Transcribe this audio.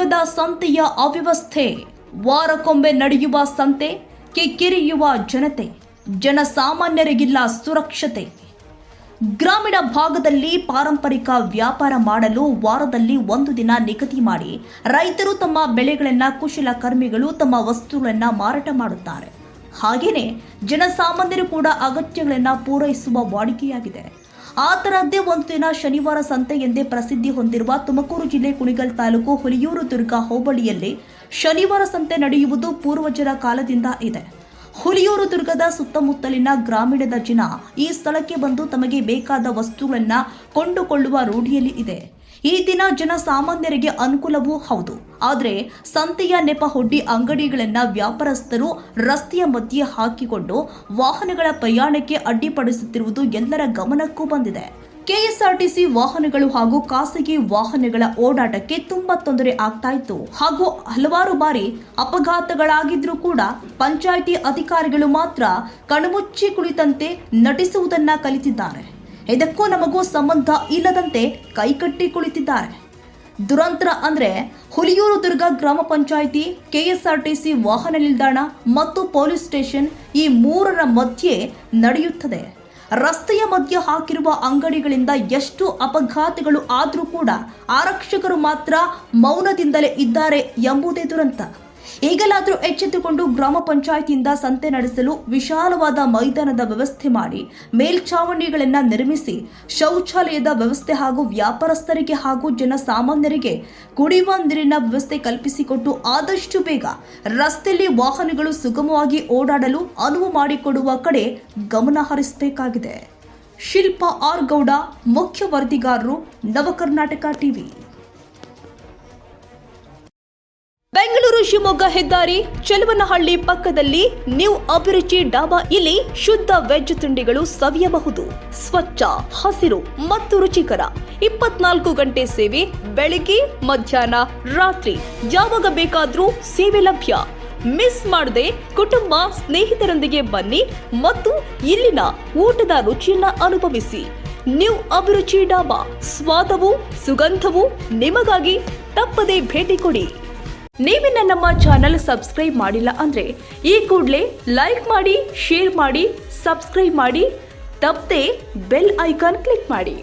ಹೊಲಿಯೂರುದುರ್ಗದ ಸಂತೆಯ ಅವ್ಯವಸ್ಥೆ. ವಾರಕ್ಕೊಮ್ಮೆ ನಡೆಯುವ ಸಂತೆ, ಕಿಕ್ಕಿರಿಯುವ ಜನತೆ, ಜನಸಾಮಾನ್ಯರಿಗಿಲ್ಲ ಸುರಕ್ಷತೆ. ಗ್ರಾಮೀಣ ಭಾಗದಲ್ಲಿ ಪಾರಂಪರಿಕ ವ್ಯಾಪಾರ ಮಾಡಲು ವಾರದಲ್ಲಿ ಒಂದು ದಿನ ನಿಗದಿ ಮಾಡಿ ರೈತರು ತಮ್ಮ ಬೆಳೆಗಳನ್ನು ಕುಶಲಕರ್ಮಿಗಳು ತಮ್ಮ ವಸ್ತುಗಳನ್ನು ಮಾರಾಟ ಮಾಡುತ್ತಾರೆ. ಹಾಗೆಯೇ ಜನಸಾಮಾನ್ಯರು ಕೂಡ ಅಗತ್ಯಗಳನ್ನು ಪೂರೈಸುವ ವಾಡಿಕೆಯಾಗಿದೆ. ಆ ತರದ್ದೇ ಒಂದು ದಿನ ಶನಿವಾರ ಸಂತೆ ಎಂದೇ ಪ್ರಸಿದ್ಧಿ ಹೊಂದಿರುವ ತುಮಕೂರು ಜಿಲ್ಲೆ ಕುಣಿಗಲ್ ತಾಲೂಕು ಹುಲಿಯೂರುದುರ್ಗ ಹೋಬಳಿಯಲ್ಲಿ ಶನಿವಾರ ಸಂತೆ ನಡೆಯುವುದು ಪೂರ್ವಜರ ಕಾಲದಿಂದ ಇದೆ. ಹುಲಿಯೂರುದುರ್ಗದ ಸುತ್ತಮುತ್ತಲಿನ ಗ್ರಾಮೀಣದ ಜನ ಈ ಸ್ಥಳಕ್ಕೆ ಬಂದು ತಮಗೆ ಬೇಕಾದ ವಸ್ತುಗಳನ್ನು ಕೊಂಡುಕೊಳ್ಳುವ ರೂಢಿಯಲ್ಲಿ ಇದೆ. ಈ ದಿನ ಜನಸಾಮಾನ್ಯರಿಗೆ ಅನುಕೂಲವೂ ಹೌದು. ಆದರೆ ಸಂತೆಯ ನೆಪ ಹೊಡ್ಡಿ ಅಂಗಡಿಗಳನ್ನು ವ್ಯಾಪಾರಸ್ಥರು ರಸ್ತೆಯ ಮಧ್ಯೆ ಹಾಕಿಕೊಂಡು ವಾಹನಗಳ ಪ್ರಯಾಣಕ್ಕೆ ಅಡ್ಡಿಪಡಿಸುತ್ತಿರುವುದು ಎಲ್ಲರ ಗಮನಕ್ಕೂ ಬಂದಿದೆ. ಕೆಎಸ್ಆರ್ಟಿಸಿ ವಾಹನಗಳು ಹಾಗೂ ಖಾಸಗಿ ವಾಹನಗಳ ಓಡಾಟಕ್ಕೆ ತುಂಬಾ ತೊಂದರೆ ಆಗ್ತಾ ಇತ್ತು ಹಾಗೂ ಹಲವಾರು ಬಾರಿ ಅಪಘಾತಗಳಾಗಿದ್ರೂ ಕೂಡ ಪಂಚಾಯಿತಿ ಅಧಿಕಾರಿಗಳು ಮಾತ್ರ ಕಣ್ಮುಚ್ಚಿ ಕುಳಿತಂತೆ ನಟಿಸುವುದನ್ನ ಕಲಿತಿದ್ದಾರೆ. ಇದಕ್ಕೂ ನಮಗೂ ಸಂಬಂಧ ಇಲ್ಲದಂತೆ ಕೈಕಟ್ಟಿ ಕುಳಿತಿದ್ದಾರೆ. ದುರಂತರ ಅಂದ್ರೆ ಹುಲಿಯೂರುದುರ್ಗ ಗ್ರಾಮ ಪಂಚಾಯಿತಿ, ಕೆಎಸ್ಆರ್ಟಿಸಿ ವಾಹನ ನಿಲ್ದಾಣ ಮತ್ತು ಪೊಲೀಸ್ ಸ್ಟೇಷನ್ ಈ ಮೂರರ ಮಧ್ಯೆ ನಡೆಯುತ್ತದೆ. ರಸ್ತೆಯ ಮಧ್ಯೆ ಹಾಕಿರುವ ಅಂಗಡಿಗಳಿಂದ ಎಷ್ಟು ಅಪಘಾತಗಳು ಆದರೂ ಕೂಡ ಆರಕ್ಷಕರು ಮಾತ್ರ ಮೌನದಿಂದಲೇ ಇದ್ದಾರೆ ಎಂಬುದೇ ದುರಂತ. ಈಗಲಾದರೂ ಎಚ್ಚೆತ್ತುಕೊಂಡು ಗ್ರಾಮ ಪಂಚಾಯಿತಿಯಿಂದ ಸಂತೆ ನಡೆಸಲು ವಿಶಾಲವಾದ ಮೈದಾನದ ವ್ಯವಸ್ಥೆ ಮಾಡಿ ಮೇಲ್ಛಾವಣಿಗಳನ್ನು ನಿರ್ಮಿಸಿ ಶೌಚಾಲಯದ ವ್ಯವಸ್ಥೆ ಹಾಗೂ ವ್ಯಾಪಾರಸ್ಥರಿಗೆ ಹಾಗೂ ಜನಸಾಮಾನ್ಯರಿಗೆ ಕುಡಿಯುವ ನೀರಿನ ವ್ಯವಸ್ಥೆ ಕಲ್ಪಿಸಿಕೊಟ್ಟು ಆದಷ್ಟು ಬೇಗ ರಸ್ತೆಯಲ್ಲಿ ವಾಹನಗಳು ಸುಗಮವಾಗಿ ಓಡಾಡಲು ಅನುವು ಮಾಡಿಕೊಡುವ ಕಡೆ ಗಮನ ಹರಿಸಬೇಕಾಗಿದೆ. ಶಿಲ್ಪಾ ಆರ್ ಗೌಡ, ಮುಖ್ಯ ವರದಿಗಾರರು, ನವಕರ್ನಾಟಕ ಟಿವಿ. ಬೆಂಗಳೂರು ಶಿವಮೊಗ್ಗ ಹೆದ್ದಾರಿ ಚೆಲುವನಹಳ್ಳಿ ಪಕ್ಕದಲ್ಲಿ ನ್ಯೂ ಅಭಿರುಚಿ ಡಾಬಾ. ಇಲ್ಲಿ ಶುದ್ಧ ವೆಜ್ ತಿಂಡಿಗಳು ಸವಿಯಬಹುದು. ಸ್ವಚ್ಛ, ಹಸಿರು ಮತ್ತು ರುಚಿಕರ 24 ಗಂಟೆ ಸೇವೆ. ಬೆಳಿಗ್ಗೆ, ಮಧ್ಯಾಹ್ನ, ರಾತ್ರಿ ಯಾವಾಗ ಬೇಕಾದ್ರೂ ಸೇವೆ ಲಭ್ಯ. ಮಿಸ್ ಮಾಡದೆ ಕುಟುಂಬ ಸ್ನೇಹಿತರೊಂದಿಗೆ ಬನ್ನಿ ಮತ್ತು ಇಲ್ಲಿನ ಊಟದ ರುಚಿಯನ್ನ ಅನುಭವಿಸಿ. ನ್ಯೂ ಅಭಿರುಚಿ ಡಾಬಾ, ಸ್ವಾದವು ಸುಗಂಧವು ನಿಮಗಾಗಿ. ತಪ್ಪದೇ ಭೇಟಿ ಕೊಡಿ. ನೀವಿನ್ನ ನಮ್ಮ ಚಾನೆಲ್ ಸಬ್ಸ್ಕ್ರೈಬ್ ಮಾಡಿಲ್ಲ ಅಂದ್ರೆ ಈ ಕೂಡಲೇ ಲೈಕ್ ಮಾಡಿ, ಶೇರ್ ಮಾಡಿ, ಸಬ್ಸ್ಕ್ರೈಬ್ ಮಾಡಿ. ತಪ್ಪದೆ ಬೆಲ್ ಐಕಾನ್ ಕ್ಲಿಕ್ ಮಾಡಿ.